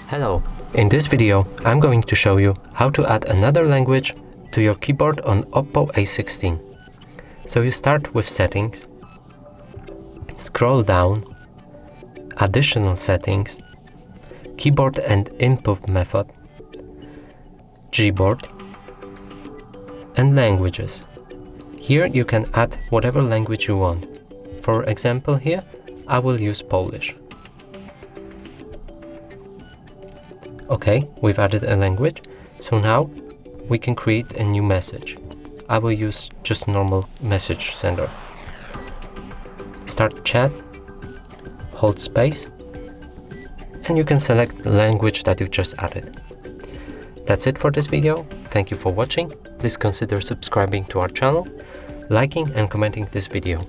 Hello, in this video I'm going to show you how to add another language to your keyboard on Oppo A16. So you start with settings, scroll down, additional settings, keyboard and input method, Gboard, and languages. Here you can add whatever language you want. For example, here I will use Polish. Okay, we've added a language, so now we can create a new message. I will use just normal message sender. Start chat, hold space, and you can select the language that you just added. That's it for this video. Thank you for watching. Please consider subscribing to our channel, liking and commenting this video.